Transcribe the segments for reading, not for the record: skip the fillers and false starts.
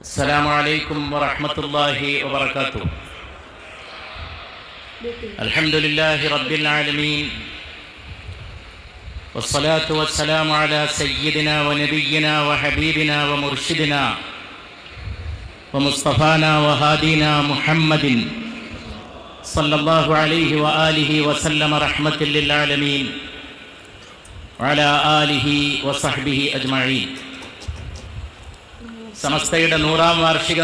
السلام عليكم ورحمة الله وبركاته. الحمد لله رب العالمين، والصلاة والسلام على سيدنا ونبينا وحبيبنا ومرشدنا ومصطفانا وهادينا محمد صلى الله عليه وآله وسلم رحمة للعالمين وعلى آله وصحبه أجمعين. സമസ്തയുടെ 100ാം വാർഷിക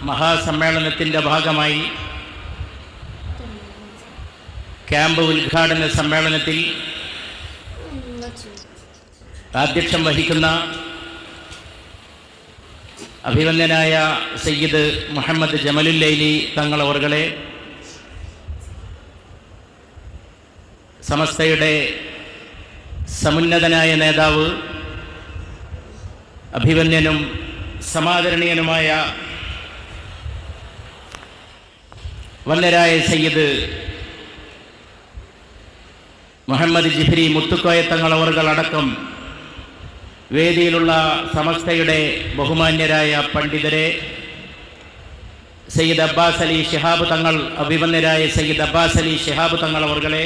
മഹാസമ്മേളനത്തിൻ്റെ ഭാഗമായി ക്യാമ്പ് ഉദ്ഘാടന സമ്മേളനത്തിൽ ആധ്യക്ഷം വഹിക്കുന്ന അഭിവന്ദനായ സയ്യിദ് മുഹമ്മദ് ജമലുൽ ലൈലി തങ്ങൾ അവർകളെ, സമസ്തയുടെ സമുന്നതനായ നേതാവ് അഭിവന്യനും സമാദരണീയനുമായ വല്ലരായ സയ്യിദ് മുഹമ്മദ് ജിഫ്രി മുത്തുക്കോയ തങ്ങൾ അവർകളടക്കം വേദിയിലുള്ള സമസ്തയുടെ ബഹുമാന്യരായ പണ്ഡിതരെ, Sayyid Abbas Ali Shihab Thangal, അഭിവന്യരായ Sayyid Abbas Ali Shihab Thangal അവർകളെ,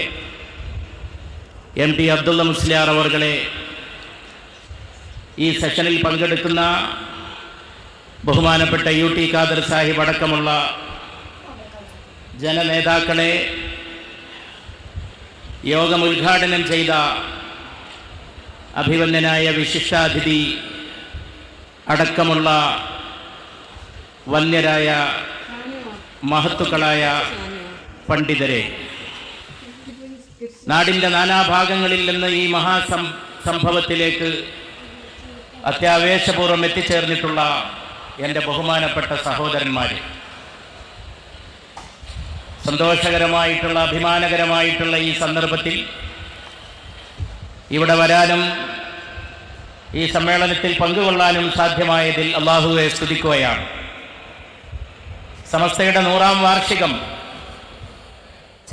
M P Abdulla Musliyar അവർകളെ, ഈ സെഷനിൽ പങ്കെടുക്കുന്ന ബഹുമാനപ്പെട്ട യു ടി ഖാദർ സാഹിബ് അടക്കമുള്ള ജനനേതാക്കളെ, യോഗം ഉദ്ഘാടനം ചെയ്ത അഭിവന്ദനായ വിശിഷ്ടാതിഥി അടക്കമുള്ള വന്യരായ മഹത്തുക്കളായ പണ്ഡിതരെ, നാടിൻ്റെ നാനാഭാഗങ്ങളിൽ നിന്ന് ഈ സംഭവത്തിലേക്ക് അത്യാവേശപൂർവ്വം എത്തിച്ചേർന്നിട്ടുള്ള എൻ്റെ ബഹുമാനപ്പെട്ട സഹോദരന്മാരെ, സന്തോഷകരമായിട്ടുള്ള അഭിമാനകരമായിട്ടുള്ള ഈ സന്ദർഭത്തിൽ ഇവിടെ വരാനും ഈ സമ്മേളനത്തിൽ പങ്കുകൊള്ളാനും സാധ്യമായതിൽ അള്ളാഹുവെ സ്തുതിക്കുകയാണ്. സമസ്തയുടെ 100ാം വാർഷികം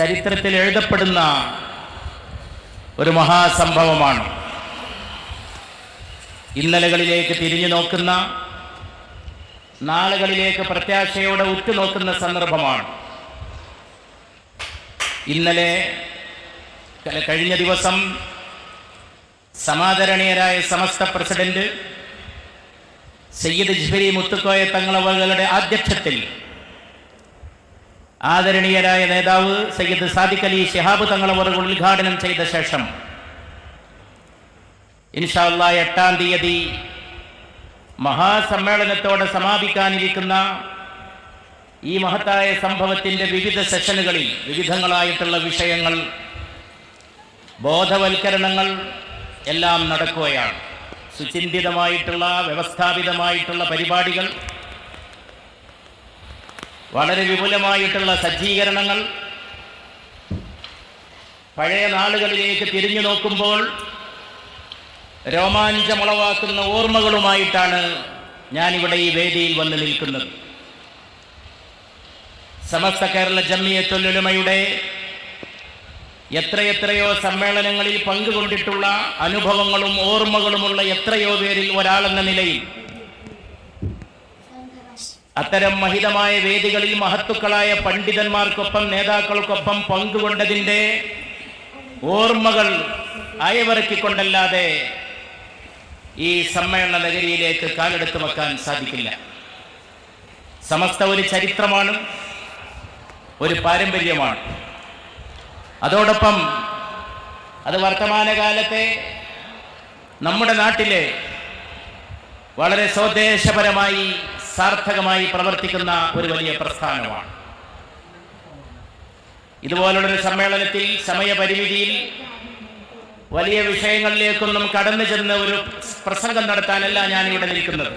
ചരിത്രത്തിൽ എഴുതപ്പെടുന്ന ഒരു മഹാസംഭവമാണ്. ഇന്നലകളിലേക്ക് തിരിഞ്ഞു നോക്കുന്ന, നാളുകളിലേക്ക് പ്രത്യാശയോടെ ഉറ്റുനോക്കുന്ന സന്ദർഭമാണ്. കഴിഞ്ഞ ദിവസം സമാദരണീയരായ സമസ്ത പ്രസിഡന്റ് സയ്യിദ് ജിഫ്രി മുത്തുക്കോയ തങ്ങളവരുടെ ആധ്യക്ഷത്തിൽ ആദരണീയരായ നേതാവ് സയ്യിദ് സാദിഖ് അലി ശിഹാബ് തങ്ങളവർ ഉദ്ഘാടനം ചെയ്ത ശേഷം ഇൻഷാ അല്ലാഹ് 8ാം തീയതി മഹാസമ്മേളനത്തോടെ സമാപിക്കാനിരിക്കുന്ന ഈ മഹത്തായ സംഭവത്തിൻ്റെ വിവിധ സെഷനുകളിൽ വിവിധങ്ങളായിട്ടുള്ള വിഷയങ്ങൾ, ബോധവൽക്കരണങ്ങൾ എല്ലാം നടക്കുകയാണ്. സുചിന്തിതമായിട്ടുള്ള വ്യവസ്ഥാപിതമായിട്ടുള്ള പരിപാടികൾ, വളരെ വിപുലമായിട്ടുള്ള സജ്ജീകരണങ്ങൾ. പഴയ നാളുകളിലേക്ക് തിരിഞ്ഞു നോക്കുമ്പോൾ രോമാഞ്ചമുളവാക്കുന്ന ഓർമ്മകളുമായിട്ടാണ് ഞാനിവിടെ ഈ വേദിയിൽ വന്ന് നിൽക്കുന്നത്. സമസ്ത കേരള ജംഇയ്യത്തുൽ ഉലമയുടെ എത്രയെത്രയോ സമ്മേളനങ്ങളിൽ പങ്കുകൊണ്ടിട്ടുള്ള അനുഭവങ്ങളും ഓർമ്മകളുമുള്ള എത്രയോ പേരിൽ ഒരാളെന്ന നിലയിൽ അത്തരം മഹിതമായ വേദികളിൽ മഹത്തുക്കളായ പണ്ഡിതന്മാർക്കൊപ്പം നേതാക്കൾക്കൊപ്പം പങ്കുകൊണ്ടതിൻ്റെ ഓർമ്മകൾ അയവിറക്കിക്കൊണ്ടല്ലാതെ ഈ സമ്മേളന നഗരിയിലേക്ക് കാലെടുത്ത് വെക്കാൻ സാധിക്കില്ല. സമസ്ത ഒരു ചരിത്രമാണ്, ഒരു പാരമ്പര്യമാണ്. അതോടൊപ്പം അത് വർത്തമാനകാലത്തെ നമ്മുടെ നാട്ടിലെ വളരെ സ്വദേശപരമായി സാർത്ഥകമായി പ്രവർത്തിക്കുന്ന ഒരു വലിയ പ്രസ്ഥാനമാണ്. ഇതുപോലുള്ളൊരു സമ്മേളനത്തിൽ സമയപരിമിതിയിൽ വലിയ വിഷയങ്ങളിലേക്കൊന്നും കടന്നു ചെന്ന് ഒരു പ്രസംഗം നടത്താനല്ല ഞാനിവിടെ നിൽക്കുന്നത്.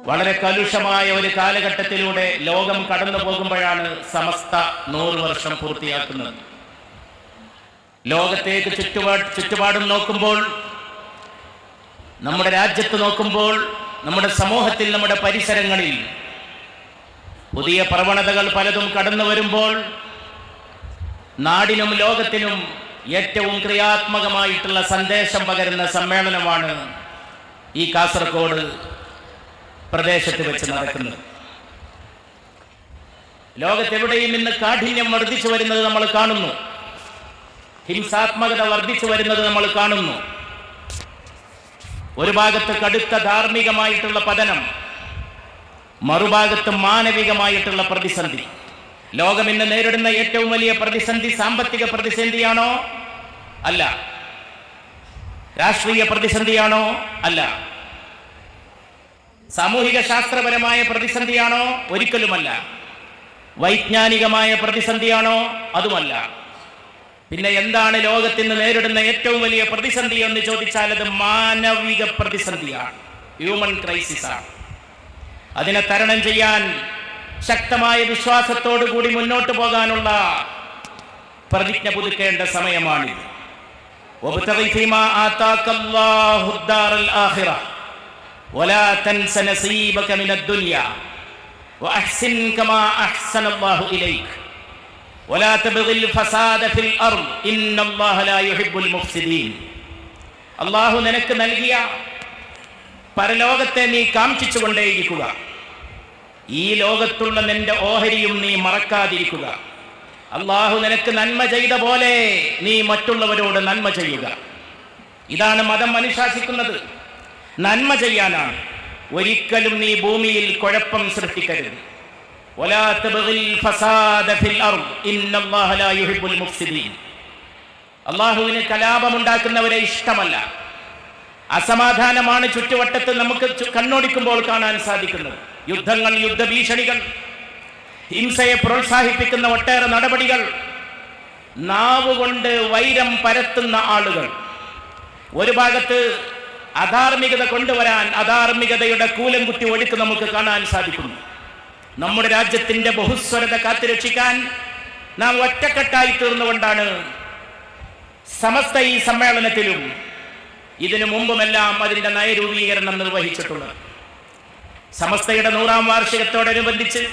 വളരെ കലുഷമായ ഒരു കാലഘട്ടത്തിലൂടെ ലോകം കടന്നു പോകുമ്പോഴാണ് സമസ്ത 100 വർഷം പൂർത്തിയാക്കുന്നത്. ലോകത്തേക്ക് ചുറ്റുപാടും നോക്കുമ്പോൾ, നമ്മുടെ രാജ്യത്ത് നോക്കുമ്പോൾ, നമ്മുടെ സമൂഹത്തിൽ, നമ്മുടെ പരിസരങ്ങളിൽ പുതിയ പ്രവണതകൾ പലതും കടന്നു വരുമ്പോൾ നാടിനും ലോകത്തിനും ഏറ്റവും ക്രിയാത്മകമായിട്ടുള്ള സന്ദേശം പകരുന്ന സമ്മേളനമാണ് ഈ കാസർഗോഡ് പ്രദേശത്ത് വെച്ച് നടക്കുന്നത്. ലോകത്തെവിടെയും ഇന്ന് കാഠിന്യം വർദ്ധിച്ചു വരുന്നത് നമ്മൾ കാണുന്നു. ഹിംസാത്മകത വർദ്ധിച്ചു വരുന്നത് നമ്മൾ കാണുന്നു. ഒരു ഭാഗത്ത് കടുത്ത ധാർമ്മികമായിട്ടുള്ള പതനം, മറുഭാഗത്ത് മാനവികമായിട്ടുള്ള പ്രതിസന്ധി. ലോകം ഇന്ന് നേരിടുന്ന ഏറ്റവും വലിയ പ്രതിസന്ധി സാമ്പത്തിക പ്രതിസന്ധിയാണോ? അല്ല. രാഷ്ട്രീയ പ്രതിസന്ധിയാണോ? അല്ല. സാമൂഹിക ശാസ്ത്രപരമായ പ്രതിസന്ധിയാണോ? ഒരിക്കലുമല്ല. വൈജ്ഞാനികമായ പ്രതിസന്ധിയാണോ? അതുമല്ല. പിന്നെ എന്താണ് ലോകത്തിന് നേരിടുന്ന ഏറ്റവും വലിയ പ്രതിസന്ധി എന്ന് ചോദിച്ചാൽ അത് മാനവിക പ്രതിസന്ധിയാണ്, ഹ്യൂമൻ ക്രൈസിസ് ആണ്. അതിനെ തരണം ചെയ്യാൻ ശക്തമായ വിശ്വാസത്തോടു കൂടി മുന്നോട്ട് പോകാനുള്ള പ്രതിജ്ഞ പുതുക്കേണ്ട സമയമാണിത്. വബ്തഗി ഫീമാ ആതാകല്ലാഹു ദാറൽ ആഖിറ വലാ തൻസ നസീബക മിനദ് ദുനിയാ വഅഹ്സിൻ കമാ അഹ്സനല്ലാഹു ഇലൈക വലാ തബ്ഗിൽ ഫസാദ ഫിൽ അർദ് ഇന്നല്ലാഹ ലാ യുഹിബ്ബുൽ മുഫ്സിദീൻ. അല്ലാഹു നിനക്ക് നൽകിയ പരലോകത്തെ നീ കാംക്ഷിച്ചുകൊണ്ടേയിരിക്കുക. ഈ ലോകത്തുള്ള നിന്റെ ഓഹരിയും നീ മറക്കാതിരിക്കുക. അല്ലാഹു നിനക്ക് നന്മ ചെയ്ത പോലെ നീ മറ്റുള്ളവരോട് നന്മ ചെയ്യുക. ഇതാണ് മതം അനുശാസിക്കുന്നത്. നന്മ ചെയ്യാനാണ്. ഒരിക്കലും നീ ഭൂമിയിൽ കുഴപ്പം സൃഷ്ടിക്കരുത്. വലാ തബ്ഗിൽ ഫസാദ ഫിൽ അർദ് ഇന്നല്ലാഹ ലാ യുഹിബ്ബുൽ മുഫ്സിദീൻ. അല്ലാഹുവിന് കലാപമുണ്ടാക്കുന്നവരെ ഇഷ്ടമല്ല. അസമാധാനമാണ് ചുറ്റുവട്ടത്ത് നമുക്ക് കണ്ണോടിക്കുമ്പോൾ കാണാൻ സാധിക്കുന്നത്. യുദ്ധങ്ങൾ, യുദ്ധഭീഷണികൾ, ഹിംസയെ പ്രോത്സാഹിപ്പിക്കുന്ന ഒട്ടേറെ നടപടികൾ, നാവുകൊണ്ട് വൈരം പരത്തുന്ന ആളുകൾ. ഒരു ഭാഗത്ത് അധാർമികത കൊണ്ടുവരാൻ അധാർമികതയുടെ കൂലം കുത്തി ഒഴുക്ക് നമുക്ക് കാണാൻ സാധിക്കുന്നു. നമ്മുടെ രാജ്യത്തിന്റെ ബഹുസ്വരത കാത്തുരക്ഷിക്കാൻ നാം ഒറ്റക്കെട്ടായി തീർന്നുകൊണ്ടാണ് സമസ്ത ഈ സമ്മേളനത്തിലും ഇതിനു മുമ്പുമെല്ലാം അതിന്റെ നയരൂപീകരണം നിർവഹിച്ചിട്ടുള്ളത്. സമസ്തയുടെ 100ാം വാർഷികത്തോടനുബന്ധിച്ച്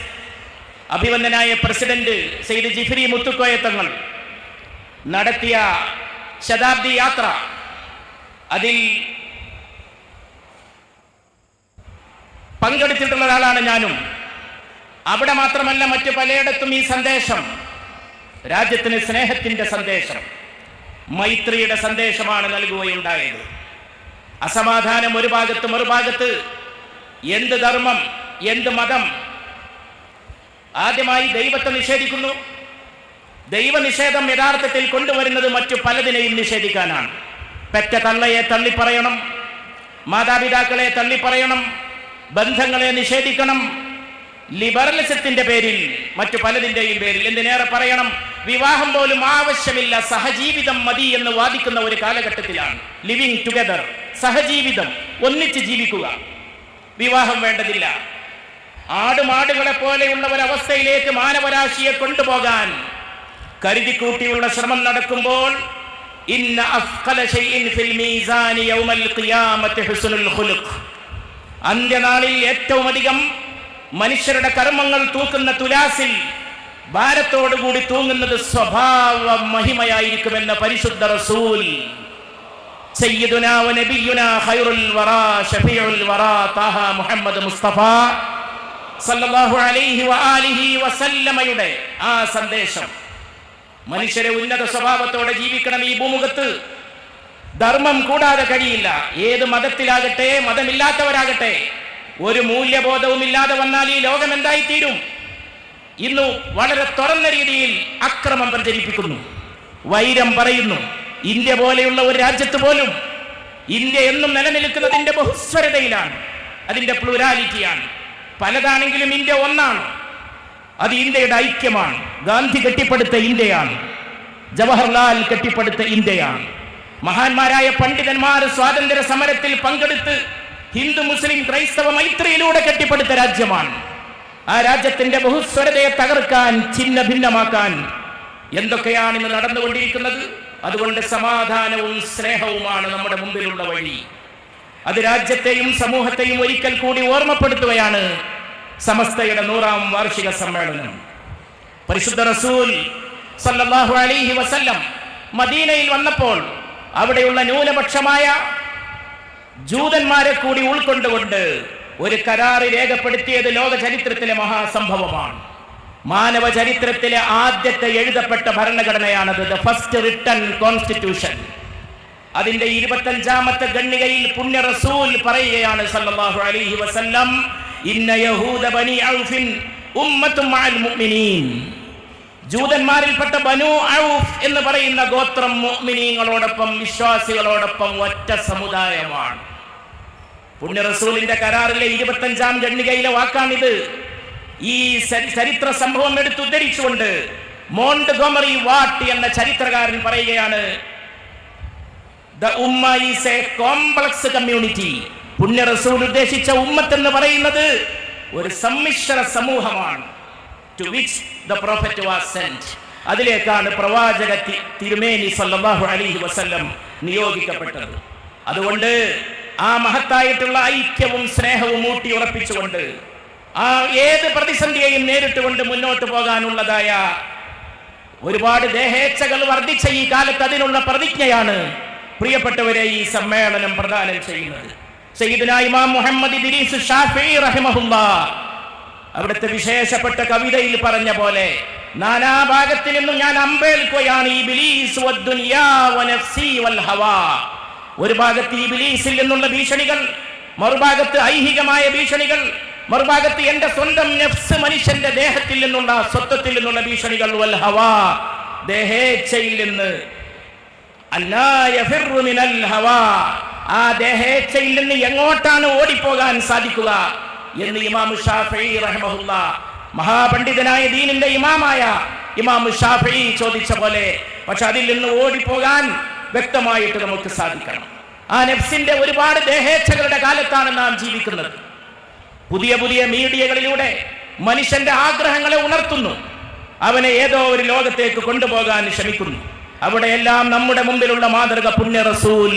അഭിവന്ദനായ പ്രസിഡന്റ് സയ്യിദ് ജിഫ്രി മുത്തുക്കോയ തങ്ങൾ നടത്തിയ ശതാബ്ദി യാത്ര, അതിൽ പങ്കെടുത്തിട്ടുള്ള ഒരാളാണ് ഞാനും. അവിടെ മാത്രമല്ല, മറ്റു പലയിടത്തും ഈ സന്ദേശം, രാജ്യത്തിന് സ്നേഹത്തിന്റെ സന്ദേശം, മൈത്രിയുടെ സന്ദേശമാണ് നൽകുകയുണ്ടായത്. അസമാധാനം ഒരു ഭാഗത്ത്, മറുഭാഗത്ത് എന്ത് ധർമ്മം, എന്ത് മതം. ആദ്യമായി ദൈവത്തെ നിഷേധിക്കുന്നു. ദൈവനിഷേധം യഥാർത്ഥത്തിൽ കൊണ്ടുവരുന്നത് മറ്റു പലതിനെയും നിഷേധിക്കാനാണ്. പെറ്റ തള്ളയെ തള്ളിപ്പറയണം, മാതാപിതാക്കളെ തള്ളിപ്പറയണം, ബന്ധങ്ങളെ നിഷേധിക്കണം. ലിബറലിസത്തിന്റെ പേരിൽ, മറ്റു പലതിന്റെയും പേരിൽ, എന്തിനേറെ പറയണം, വിവാഹം പോലും ആവശ്യമില്ല, സഹജീവിതം മതി എന്ന് വാദിക്കുന്ന ഒരു കാലഘട്ടത്തിലാണ്. ലിവിങ് ടുഗദർ, സഹജീവിതം, ഒന്നിച്ച് ജീവിക്കുക, വിവാഹം വേണ്ടതില്ല. ആടുമാടുകളെ പോലെയുള്ള ഒരവസ്ഥയിലേക്ക് മാനവരാശിയെ കൊണ്ടുപോകാൻ കരുതിക്കൂട്ടിയുള്ള ശ്രമം നടക്കുമ്പോൾ ഇന്ന അസ്ഖല ശൈഇൻ ഫിൽ മീസാനി യൗമൽ ഖിയാമത്തി ഹുസ്നുൽ ഖുലുഖ്, അന്ത്യനാളിൽ ഏറ്റവും അധികം മനുഷ്യരുടെ കർമ്മങ്ങൾ തൂക്കുന്ന തുലാസിൽ ഭാരത്തോടുകൂടി തൂങ്ങുന്നത് സ്വഭാവ മഹിമയായിരിക്കുമെന്ന പരിശുദ്ധ റസൂൽ സയ്യിദുനാ വ നബിയുനാ ഖൈറുൽ വറാ ശഫീഉൽ വറാ തഹ മുഹമ്മദ് മുസ്തഫ സല്ലല്ലാഹു അലൈഹി വ ആലിഹി വസല്ലമയുടെ ആ സന്ദേശം. മനുഷ്യരെ ഉന്നത സ്വഭാവത്തോടെ ജീവിക്കണം ഈ ഭൂമുഖത്ത്. ധർമ്മം കൂടാതെ കഴിയില്ല. ഏത് മതത്തിലാകട്ടെ, മതമില്ലാത്തവരാകട്ടെ, ഒരു മൂല്യബോധവും ഇല്ലാതെ വന്നാൽ ഈ ലോകം എന്തായിത്തീരും? ഇന്നു വളരെ തുറന്ന രീതിയിൽ അക്രമം പ്രചരിപ്പിക്കുന്നു, വൈരം പറയുന്നു. ഇന്ത്യ പോലെയുള്ള ഒരു രാജ്യത്ത് പോലും ഇന്ത്യ എന്നും നിലനിൽക്കുന്നതിന്റെ ബഹുസ്വരതയിലാണ്, അതിന്റെ പ്ലൂരാലിറ്റിയാണ്. പലതാണെങ്കിലും ഇന്ത്യ ഒന്നാണ്. അത് ഇന്ത്യയുടെ ഐക്യമാണ്. ഗാന്ധി കെട്ടിപ്പടുത്ത ഇന്ത്യയാണ്, ജവഹർലാൽ കെട്ടിപ്പടുത്ത ഇന്ത്യയാണ്. മഹാന്മാരായ പണ്ഡിതന്മാർ സ്വാതന്ത്ര്യ സമരത്തിൽ പങ്കെടുത്ത് ഹിന്ദു മുസ്ലിം ക്രൈസ്തവ മൈത്രിയിലൂടെ കെട്ടിപ്പടുത്ത രാജ്യമാണ്. ആ രാജ്യത്തിന്റെ ബഹുസ്വരതയെ തകർക്കാൻ, ഛിന്ന ഭിന്നമാക്കാൻ എന്തൊക്കെയാണ് ഇന്ന് നടന്നുകൊണ്ടിരിക്കുന്നത്? അതുകൊണ്ട് സമാധാനവും സ്നേഹവുമാണ് നമ്മുടെ മുമ്പിലുള്ള വഴി. അത് രാജ്യത്തെയും സമൂഹത്തെയും ഒരിക്കൽ കൂടി ഓർമ്മപ്പെടുത്തുകയാണ് സമസ്തയുടെ 100ാം വാർഷിക സമ്മേളനം. പരിശുദ്ധ റസൂൽ സല്ലല്ലാഹു അലൈഹി വസല്ലം മദീനയിൽ വന്നപ്പോൾ അവിടെയുള്ള ന്യൂനപക്ഷമായ ജൂതന്മാരെ കൂടി ഉൾക്കൊണ്ടുകൊണ്ട് ഒരു കരാറ് രേഖപ്പെടുത്തിയത് ലോക ചരിത്രത്തിലെ മഹാസംഭവമാണ്. മാനവ ചരിത്രത്തിലെ ആദ്യത്തെ എഴുതപ്പെട്ട ഭരണഘടനയാണത്, ദ ഫസ്റ്റ് റിട്ടൺ കോൺസ്റ്റിറ്റ്യൂഷൻ. അതിന്റെ 25ാമത്തെ ഖണ്ഡികയിൽ പുണ്യ റസൂൽ പറയുകയാണ് സല്ലല്ലാഹു അലൈഹി വസല്ലം, ഇന്ന യഹൂദ ബനി ഔഫിൻ ഉമ്മത്തും മഅൽ മുഅ്മിനീൻ. ജൂതന്മാരിൽപ്പെട്ട ബനു ഔഫ് എന്ന് പറയുന്ന ഗോത്രം മുഅ്മിനീങ്ങളോടൊപ്പം, വിശ്വാസികളോടൊപ്പം ഒറ്റ സമുദായമാണ്. പുണ്യ റസൂലിന്റെ കരാറിലെ 25ാം ഖണ്ഡികയിലെ വാക്കാണിത്. ഈ ചരിത്ര സംഭവം എടുത്തുദ്ധരിച്ചുകൊണ്ട് മോണ്ട്ഗോമറി വാട്ട് എന്ന ചരിത്രകാരൻ പറയുകയാണ്, ദ ഉമ്മ ഈസ് എ കോംപ്ലക്സ് കമ്മ്യൂണിറ്റി. പുണ്യ റസൂൽ ഉദ്ദേശിച്ച ഉമ്മത്ത് എന്ന് പറയുന്നത് ഒരു സമ്മിശ്ര സമൂഹമാണ്. To which the prophet was sent. അതിലേക്കാണ് പ്രവാചക തിരുമേനി സല്ലല്ലാഹു അലൈഹി വസല്ലം നിയോഗിക്കപ്പെട്ടത്. അതുകൊണ്ട് ആ മഹത്തായിട്ടുള്ള ഐക്യവും സ്നേഹവും ഊട്ടി ഉറപ്പിച്ചുകൊണ്ട് ആ ഏത് പ്രതിസന്ധിയെയും നേരിട്ടുകൊണ്ട് മുന്നോട്ട് പോകാനുള്ളതായ ഒരുപാട് ദേഹേച്ഛകൾ വർദ്ധിച്ച ഈ കാലത്ത് അതിനുള്ള പ്രതിജ്ഞയാണ് പ്രിയപ്പെട്ടവരെ ഈ സമ്മേളനം പ്രദാനം ചെയ്യുന്നത്. സയ്യിദുനാ ഇമാം മുഹമ്മദ് ഇദ്രീസ് ശാഫിഈ റഹിമഹുല്ലാഹ് അവിടുത്തെ വിശേഷപ്പെട്ട കവിതയിൽ പറഞ്ഞ പോലെ, നാനാഭാഗത്തിൽ നിന്നും ഞാൻ അമ്പേൽക്കുകയാണ് ഇബ്ലീസ് വദ്ദുനിയാ വനഫ്സി വൽ ഹവാ. ഒരു ഭാഗത്ത് ഇബ്ലീസിൽ നിന്നുള്ള ഭീഷണികൾ, മറുഭാഗത്ത് ഐഹികമായ ഭീഷണികൾ, മറുഭാഗത്ത് എന്റെ സ്വന്തം നഫ്സ്, മനുഷ്യന്റെ ദേഹത്തിൽ നിന്നുള്ള, സ്വത്വത്തിൽ നിന്നുള്ള ഭീഷണികൾ, വൽ ഹവാ, ദേഹേച്ഛയിൽ നിന്ന്. അല്ലാ യഫിറു മിനൽ ഹവാ, ആ ദേഹേച്ഛയിൽ നിന്ന് എങ്ങോട്ടാണ് ഓടിപ്പോകാൻ സാധിക്കുക എന്ന് ഇമാം ശാഫിഈ റഹിമഹുല്ലാഹ്, മഹാപണ്ഡിതനായ ദീനിന്റെ ഇമാമായ ഇമാം ശാഫിഈ ചോദിച്ച പോലെ, പക്ഷെ അതിൽ നിന്ന് ഓടിപ്പോകാൻ വ്യക്തമായിട്ട് നമുക്ക് സാധിക്കണം. ആ നഫ്സിന്റെ ഒരുപാട് ദേഹേച്ഛകളുടെ കാലത്താണ് നാം ജീവിക്കുന്നത്. പുതിയ പുതിയ മീഡിയകളിലൂടെ മനുഷ്യന്റെ ആഗ്രഹങ്ങളെ ഉണർത്തുന്നു, അവനെ ഏതോ ഒരു ലോകത്തേക്ക് കൊണ്ടുപോകാൻ ശ്രമിക്കുന്നു. അവിടെയെല്ലാം നമ്മുടെ മുമ്പിലുള്ള മാതൃക പുണ്യ റസൂൽ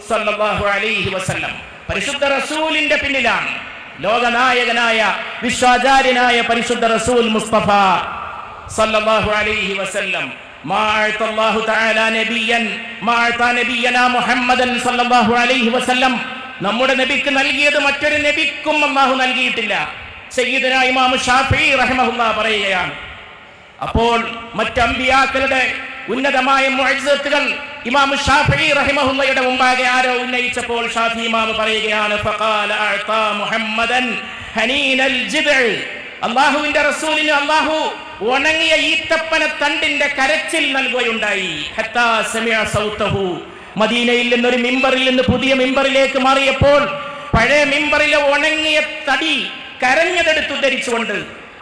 സല്ലല്ലാഹു അലൈഹി വസല്ലം. പരിശുദ്ധ റസൂലിന്റെ പിന്നിലാണ് ലോകനായകനായ വിശ്വാചാര്യനായ പരിശുദ്ധ റസൂൽ മുസ്തഫ സല്ലല്ലാഹു അലൈഹി വസല്ലം. മാ അഅതല്ലാഹു തആല നബിയൻ മാ അഅത നബിയനാ മുഹമ്മദൻ സല്ലല്ലാഹു അലൈഹി വസല്ലം. നമ്മുടെ നബിക്ക് നൽകിയത് മറ്റൊരു നബിക്കും അല്ലാഹു നൽകിയിട്ടില്ല. സയ്യിദുനാ ഇമാം ശാഫിഈ റഹിമഹുല്ലാഹ് പറയുകയാണ്. അപ്പോൾ മറ്റ് അമ്പിയാക്കളുടെ ഉന്നതമായ മുഅ്ജിസത്തുകൾ ഇമാം ശാഫിഈ റഹിമഹുല്ലാഹയുടെ മുമ്പാകെ ആരോ ഉന്നയിച്ചപ്പോൾ ശാഫിഈ ഇമാം പറയുകയാണ്, ഫഖാല അഅതാ മുഹമ്മദൻ ഹനീനൽ ജിദ്അ. അല്ലാഹുവിന്റെ റസൂലിന് അല്ലാഹു ഉണങ്ങിയ ഈത്തപ്പന തണ്ടിന്റെ കരച്ചിൽ നൽകുകയുണ്ടായി. ഹത്താ സമിഅ സൗതഹു. മദീനയിൽ നിന്നൊരു മിമ്പറിൽ നിന്ന് പുതിയ മിമ്പറിലേക്ക് മാറിയപ്പോൾ പഴയ മിമ്പറിലെ ഉണങ്ങിയ തടി കരഞ്ഞതെടുത്ത് ഉദ്ധരിച്ചുകൊണ്ട്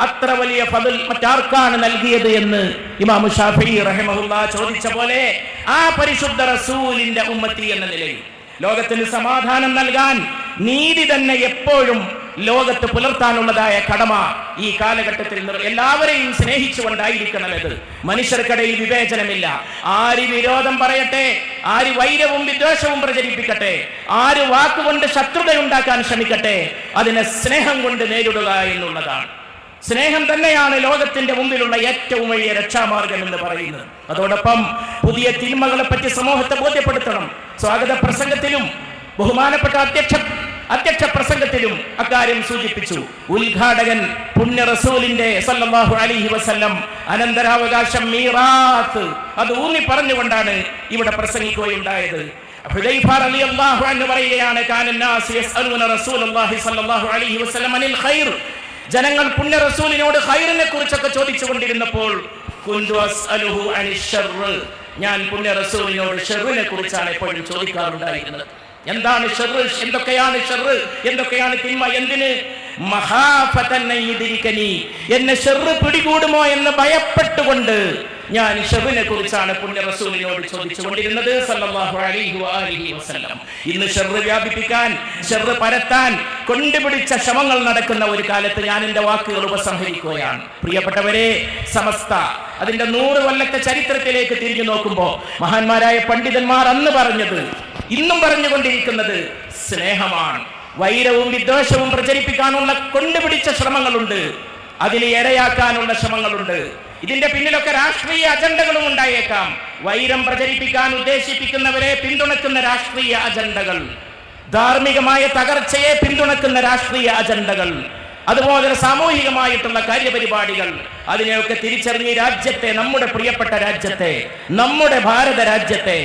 അത്ര വലിയ ഫضل മറ്റാർക്കാണ് നൽകിയത് എന്ന് ഇമാം ശാഫിഈ റഹിമഹുല്ലാഹ് ചോദിച്ച പോലെ, ആ പരിശുദ്ധ റസൂലിന്റെ ഉമ്മത്തി എന്ന നിലയിൽ ലോകത്തിന് സമാധാനം നൽകാൻ, നീതി തന്നെ എപ്പോഴും ലോകത്ത് പുലർത്താനുള്ളതായ കടമ ഈ കാലഘട്ടത്തിൽ എല്ലാവരെയും സ്നേഹിച്ചുകൊണ്ടായിരിക്കണമെന്നത്. മനുഷ്യർക്കിടയിൽ വിവേചനമില്ല. ആര് വിരോധം പറയട്ടെ, ആര് വൈരവും വിദ്വേഷവും പ്രചരിപ്പിക്കട്ടെ, ആര് വാക്കുകൊണ്ട് ശത്രുതയുണ്ടാക്കാൻ ശ്രമിക്കട്ടെ, അതിനെ സ്നേഹം കൊണ്ട് നേരിടുക എന്നുള്ളതാണ്. സ്നേഹം തന്നെയാണ് ലോകത്തിന്റെ മുമ്പിലുള്ള ഏറ്റവും വലിയ രക്ഷാമാർഗം എന്ന് പറയുന്നത്. അതോടൊപ്പം പുതിയ തിന്മകളെ പറ്റി സമൂഹത്തെ ബോധ്യപ്പെടുത്തണം. സ്വാഗത പ്രസംഗത്തിലും ബഹുമാനപ്പെട്ട അധ്യക്ഷ പ്രസംഗത്തിലും അക്കാര്യം സൂചിപ്പിച്ചു. ഉദ്ഘാടകൻ പുണ്യ റസൂലിന്റെ സല്ലല്ലാഹു അലൈഹി വസല്ലം അനന്തരാവകാശം മീറാത്ത് അത് ഊന്നി പറഞ്ഞുകൊണ്ടാണ് ഇവിടെ പ്രസംഗിക്കുകയുണ്ടായത്. ഹുദൈഫ റളിയല്ലാഹു അൻഹു പറയുകയാണ്, കാനന്നാസ് യസ്അലൂന റസൂലുള്ളാഹി സല്ലല്ലാഹു അലൈഹി വസല്ലം അനിൽ ഖൈർ. ജനങ്ങൾ പുണ്യ റസൂലിനോട് ഖൈറിനെ കുറിച്ചൊക്കെ ചോദിച്ചുകൊണ്ടിരുന്നപ്പോൾ കുന്തു അസ്അലുഹു അനിശ് ശർറ്, ഞാൻ പുണ്യ റസൂലിനോട് ഷർറിനെ കുറിച്ചാണ് എപ്പോഴും ചോദിക്കാറുണ്ടായിരുന്നത്. എന്താണ് ഷർറ്, എന്തൊക്കെയാണ് ഷർറ്, എന്തൊക്കെയാണ് തിന്മ, എന്തിന്? മഹാഫതൻ യുദ്രികനി, എന്നെ ഷർറ് പിടികൂടുമോ എന്ന് ഭയപ്പെട്ടുകൊണ്ട് ഞാൻ ഷർറിനെ കുറിച്ചാണ് പുണ്യ റസൂലിനോട് ചോദിച്ചുകൊണ്ടിരുന്നത് സല്ലല്ലാഹു അലൈഹി വആലിഹി വസല്ലം. ഇന്ന് ഷർറ് വ്യാപിപ്പിക്കാൻ, ഷർറ് പരത്താൻ കൊണ്ടുപിടിച്ച ശ്രമങ്ങൾ നടക്കുന്ന ഒരു കാലത്ത് ഞാൻ എന്റെ വാക്കുകൾ ഉപസംഹരിക്കുകയാണ്. പ്രിയപ്പെട്ടവരെ, സമസ്ത അതിന്റെ 100 കൊല്ലത്തെ ചരിത്രത്തിലേക്ക് തിരിഞ്ഞു നോക്കുമ്പോൾ മഹാന്മാരായ പണ്ഡിതന്മാർ അന്ന് പറഞ്ഞത് ഇന്നും പറഞ്ഞുകൊണ്ടിരിക്കുന്നത് സ്നേഹമാണ്. വൈരവും വിദ്വേഷവും പ്രചരിപ്പിക്കാനുള്ള കൊണ്ടുപിടിച്ച ശ്രമങ്ങളുണ്ട്, അതിന് ഇരയാക്കാനുള്ള ശ്രമങ്ങളുണ്ട്. ഇതിന്റെ പിന്നിലൊക്കെ രാഷ്ട്രീയ അജണ്ടകളും ഉണ്ടായേക്കാം. വൈരം പ്രചരിപ്പിക്കാൻ ഉദ്ദേശിപ്പിക്കുന്നവരെ പിന്തുണക്കുന്ന രാഷ്ട്രീയ അജണ്ടകൾ, ധാർമ്മികമായ തകർച്ചയെ പിന്തുണക്കുന്ന രാഷ്ട്രീയ അജണ്ടകൾ, അതുപോലെ സാമൂഹികമായിട്ടുള്ള കാര്യപരിപാടികൾ, അതിനെയൊക്കെ തിരിച്ചറിഞ്ഞ് രാജ്യത്തെ, നമ്മുടെ പ്രിയപ്പെട്ട രാജ്യത്തെ, നമ്മുടെ ഭാരത രാജ്യത്തെ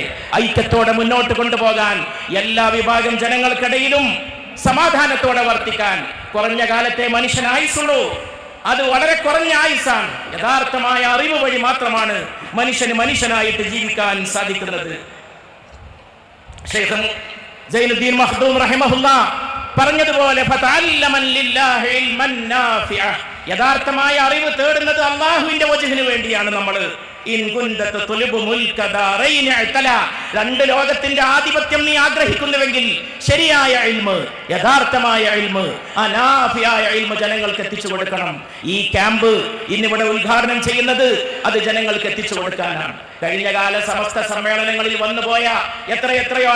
ഐക്യത്തോടെ മുന്നോട്ട് കൊണ്ടുപോകാൻ, എല്ലാ വിഭാഗം ജനങ്ങൾക്കിടയിലും സമാധാനത്തോടെ വർത്തിക്കാൻ കുറഞ്ഞ കാലത്തെ മനുഷ്യൻ ആയുസുള്ളൂ. അത് വളരെ കുറഞ്ഞ ആയുസാണ്. യഥാർത്ഥമായ അറിവ് വഴി മാത്രമാണ് മനുഷ്യന് മനുഷ്യനായിട്ട് ജീവിക്കാൻ സാധിക്കുന്നത്. ശൈഖ് സൈനുദ്ദീൻ മഖ്ദൂം റഹിമഹുല്ലാ പറഞ്ഞതുപോലെ യഥാർത്ഥമായ അറിവ് തേടുന്നത് അള്ളാഹുവിന്റെ വജ്ഹിന് വേണ്ടിയാണ്. നമ്മൾ രണ്ട് ലോകത്തിന്റെ ആധിപത്യം നീ ആഗ്രഹിക്കുന്നുവെങ്കിൽ ശരിയായ ഇൽമ്, യഥാർത്ഥമായ ഇൽമ്, അനാഫിയായ ഇൽമ് ജനങ്ങൾക്ക് എത്തിച്ചു കൊടുക്കണം. ഈ ക്യാമ്പ് ഇന്നിവിടെ ഉദ്ഘാടനം ചെയ്യുന്നത് അത് ജനങ്ങൾക്ക് എത്തിച്ചു കൊടുക്കാനാണ്. കഴിഞ്ഞ കാല സമസ്ത സമ്മേളനങ്ങളിൽ വന്നുപോയ എത്രയോ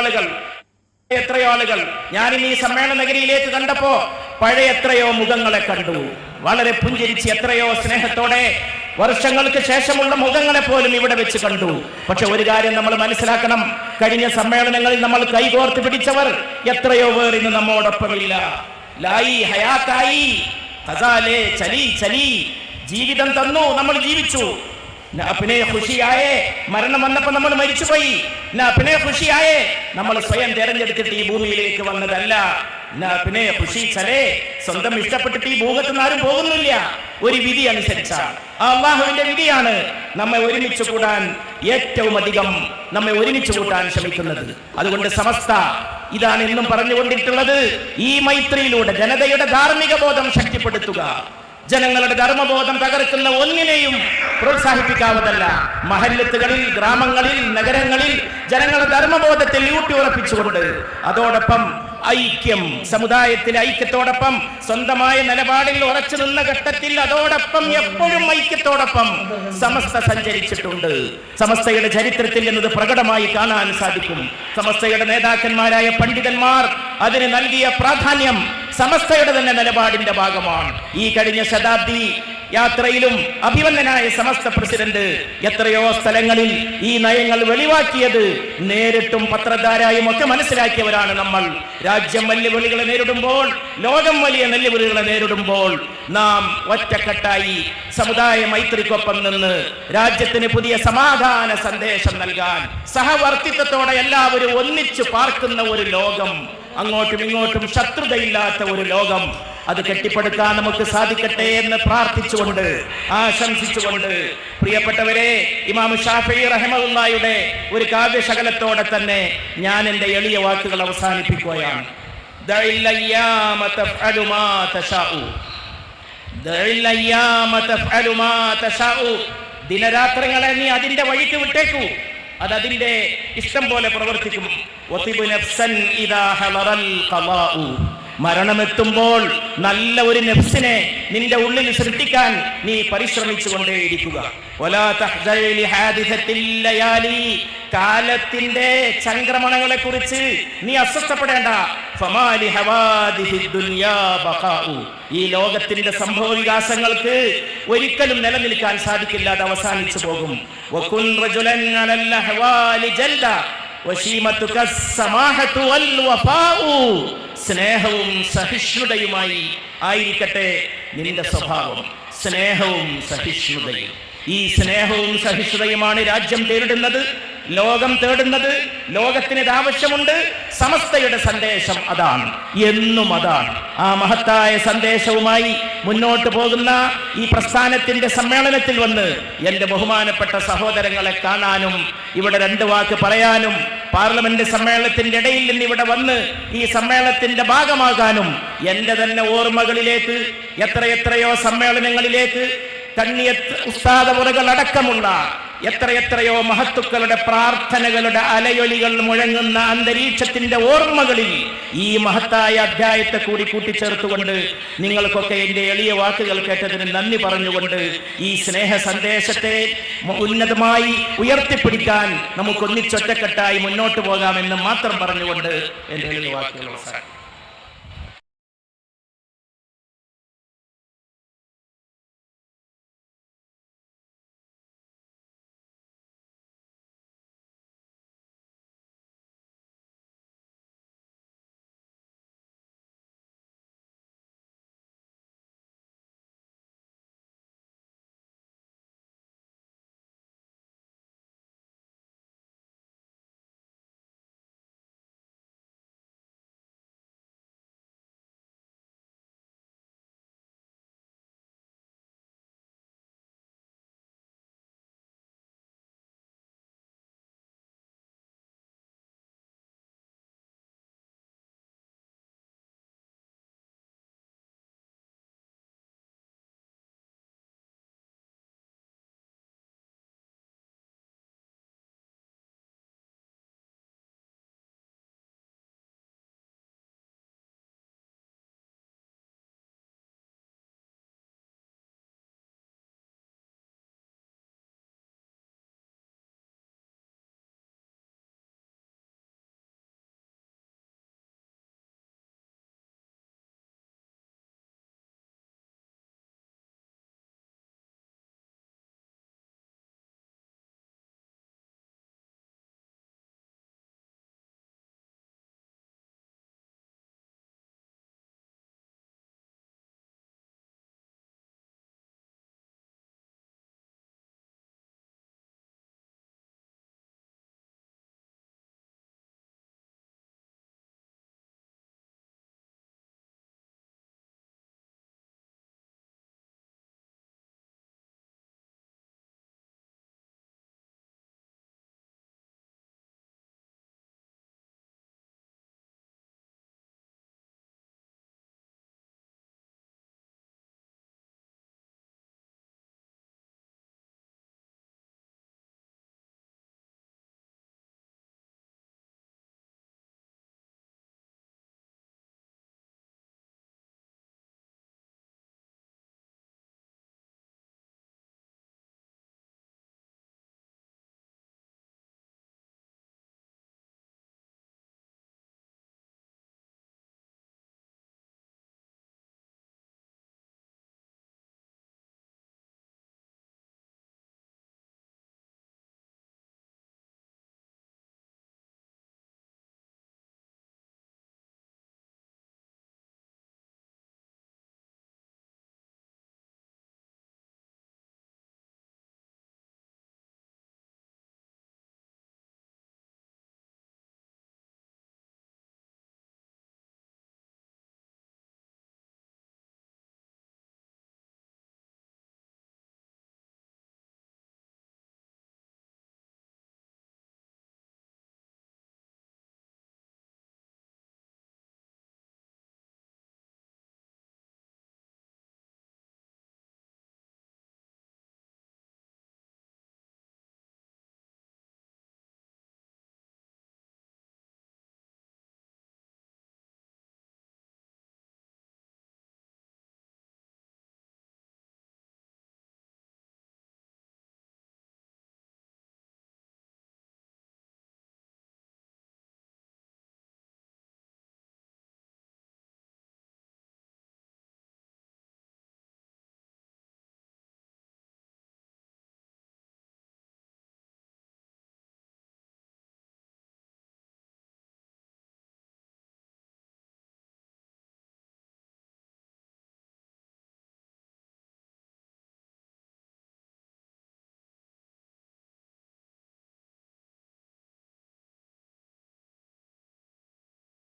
ആളുകൾ ഞാനിന്ന് ഈ സമ്മേളന നഗരിയിലേക്ക് കണ്ടപ്പോ പഴയ എത്രയോ മുഖങ്ങളെ കണ്ടു. വളരെ പുഞ്ചിരിച്ച് എത്രയോ സ്നേഹത്തോടെ വർഷങ്ങൾക്ക് ശേഷമുള്ള മുഖങ്ങളെ പോലും ഇവിടെ വെച്ച് കണ്ടു. പക്ഷെ ഒരു കാര്യം നമ്മൾ മനസ്സിലാക്കണം, കഴിഞ്ഞ സമ്മേളനങ്ങളിൽ നമ്മൾ കൈകോർത്ത് പിടിച്ചവർ എത്രയോ പേർ ഇന്ന് നമ്മോടൊപ്പമില്ല. ലായി ഹയാത്തായി ഖസാലേ ചലി ചലി, ജീവിതം തന്നു, നമ്മൾ ജീവിച്ചു. ഖുഷിയായേ, മരണം വന്നപ്പോ നമ്മൾ മരിച്ചുപോയി. ഖുഷിയായേ, നമ്മൾ സ്വയം തെരഞ്ഞെടുത്തിട്ട് ഈ ഭൂമിയിലേക്ക് വന്നതല്ല. ഖുഷി ചലേ, സ്വന്തം ഇഷ്ടപ്പെട്ടിട്ട് ഈ ഭൂമത്തിൽ നിന്ന് ആരും പോകുന്നില്ല. ഒരു വിധി അനുസരിച്ചാണ്, അള്ളാഹുവിന്റെ വിധിയാണ് നമ്മെ ഒരുമിച്ച് കൂടാൻ, ഏറ്റവും അധികം നമ്മെ ഒരുമിച്ച് കൂട്ടാൻ ശ്രമിക്കുന്നത്. അതുകൊണ്ട് സമസ്ത ഇതാണ് എന്നും പറഞ്ഞുകൊണ്ടിട്ടുള്ളത്. ഈ മൈത്രിയിലൂടെ ജനതയുടെ ധാർമ്മിക ബോധം ശക്തിപ്പെടുത്തുക, ജനങ്ങളുടെ ധർമ്മബോധം തകർക്കുന്ന ഒന്നിനെയും പ്രോത്സാഹിപ്പിക്കാവതല്ല. മഹല്ലത്തുകളിൽ, ഗ്രാമങ്ങളിൽ, നഗരങ്ങളിൽ ജനങ്ങളുടെ ധർമ്മബോധത്തിൽ ഊട്ടിയുറപ്പിച്ചുകൊണ്ട്, അതോടൊപ്പം ഐക്യം, സമുദായത്തിലെ ഐക്യത്തോടൊപ്പം സ്വന്തമായ നിലപാടിൽ ഉറച്ചു നിന്ന ഘട്ടത്തിൽ അതോടൊപ്പം എപ്പോഴും ഐക്യത്തോടൊപ്പം സമസ്ത സഞ്ചരിച്ചിട്ടുണ്ട്. സമസ്തയുടെ ചരിത്രത്തിൽ എന്നത് പ്രകടമായി കാണാൻ സാധിക്കും. സമസ്തയുടെ നേതാക്കന്മാരായ പണ്ഡിതന്മാർ അതിന് നൽകിയ പ്രാധാന്യം സമസ്തയുടെ തന്നെ നിലപാടിന്റെ ഭാഗമാണ്. ഈ കഴിഞ്ഞ ശതാബ്ദി യാത്രയിലും അഭിമന്യനായ സമസ്ത പ്രസിഡന്റ് എത്രയോ സ്ഥലങ്ങളിൽ ഈ നയങ്ങൾ വെളിവാക്കിയത് നേരിട്ടും പത്രധാരായും ഒക്കെ മനസ്സിലാക്കിയവരാണ് നമ്മൾ. രാജ്യം വെല്ലുവിളികളെ നേരിടുമ്പോൾ, ലോകം വലിയ വെല്ലുവിളികളെ നേരിടുമ്പോൾ നാം ഒറ്റക്കെട്ടായി സമുദായ മൈത്രിക്കൊപ്പം നിന്ന് രാജ്യത്തിന് പുതിയ സമാധാന സന്ദേശം നൽകാൻ, സഹവർത്തിത്വത്തോടെ എല്ലാവരും ഒന്നിച്ചു പാർക്കുന്ന ഒരു ലോകം, അങ്ങോട്ടും ഇങ്ങോട്ടും ശത്രുതയില്ലാത്ത ഒരു ലോകം, അത് കെട്ടിപ്പടുക്കാൻ നമുക്ക് സാധിക്കട്ടെ എന്ന് പ്രാർത്ഥിച്ചുകൊണ്ട്, ആശംസിച്ചുകൊണ്ട്, പ്രിയപ്പെട്ടവരെ, ഇമാം ഷാഫിഈ റഹിമഹുല്ലാഹയുടെ ഒരു കാവ്യശകലത്തോടെ തന്നെ ഞാൻ എൻ്റെ എളിയ വാക്കുകൾ അവസാനിപ്പിക്കുകയാണ്. ദിനരാത്രങ്ങളെ നീ അതിന്റെ വഴിക്ക് വിട്ടേക്കൂ, അത് അതിന്റെ ഇഷ്ടം പോലെ പ്രവർത്തിക്കും. മരണമെത്തുമ്പോൾ നല്ല ഒരു നഫ്സിനെ നിന്റെ ഉള്ളിൽ സൃഷ്ടിക്കാൻ നീ പരിശ്രമിച്ചു കൊണ്ടേയിരിക്കുക. കാലത്തിന്റെ സംക്രമണങ്ങളെ കുറിച്ച് നീ അസ്വസ്ഥപ്പെടേണ്ട. ഈ ലോകത്തിന്റെ സംഭവ വികാസങ്ങൾക്ക് ഒരിക്കലും നിലനിൽക്കാൻ സാധിക്കില്ല, അത് അവസാനിച്ചു പോകും. സ്നേഹവും സഹിഷ്ണുതയുമായി ആയിരിക്കട്ടെ നിന്റെ സ്വഭാവം, സ്നേഹവും സഹിഷ്ണുതയും. ഈ സ്നേഹവും സഹിഷ്ണുതയുമാണ് രാജ്യം തേടുന്നത്, ലോകം തേടുന്നത്. ലോകത്തിന് ഇത് ആവശ്യമുണ്ട്. സമസ്തയുടെ സന്ദേശം അതാണ്, എന്നും അതാണ്. ആ മഹത്തായ സന്ദേശവുമായി മുന്നോട്ട് പോകുന്ന ഈ പ്രസ്ഥാനത്തിന്റെ സമ്മേളനത്തിൽ വന്ന് എൻ്റെ ബഹുമാനപ്പെട്ട സഹോദരങ്ങളെ കാണാനും ഇവിടെ രണ്ട് വാക്ക് പറയാനും, പാർലമെന്റ് സമ്മേളനത്തിന്റെ ഇടയിൽ നിന്ന് ഇവിടെ വന്ന് ഈ സമ്മേളനത്തിന്റെ ഭാഗമാകാനും, എൻ്റെ തന്നെ ഓർമ്മകളിലേക്ക് എത്രയോ സമ്മേളനങ്ങളിലേക്ക് കണ്ണിയത്ത് ഉസ്താദവറുകൾ അടക്കമുള്ള എത്രയോ മഹത്തുക്കളുടെ പ്രാർത്ഥനകളുടെ അലയൊലികൾ മുഴങ്ങുന്ന അന്തരീക്ഷത്തിന്റെ ഓർമ്മകളിൽ ഈ മഹത്തായ അധ്യായത്തെ കൂടി കൂട്ടിച്ചേർത്തുകൊണ്ട് നിങ്ങൾക്കൊക്കെ എൻ്റെ എളിയ വാക്കുകൾ കേട്ടതിന് നന്ദി പറഞ്ഞുകൊണ്ട് ഈ സ്നേഹ സന്ദേശത്തെ ഉന്നതമായി ഉയർത്തിപ്പിടിക്കാൻ നമുക്കൊന്നിച്ചൊറ്റക്കെട്ടായി മുന്നോട്ട് പോകാമെന്ന് മാത്രം പറഞ്ഞുകൊണ്ട് എൻ്റെ എളിയ വാക്കുകൾ അവസാനിക്കും.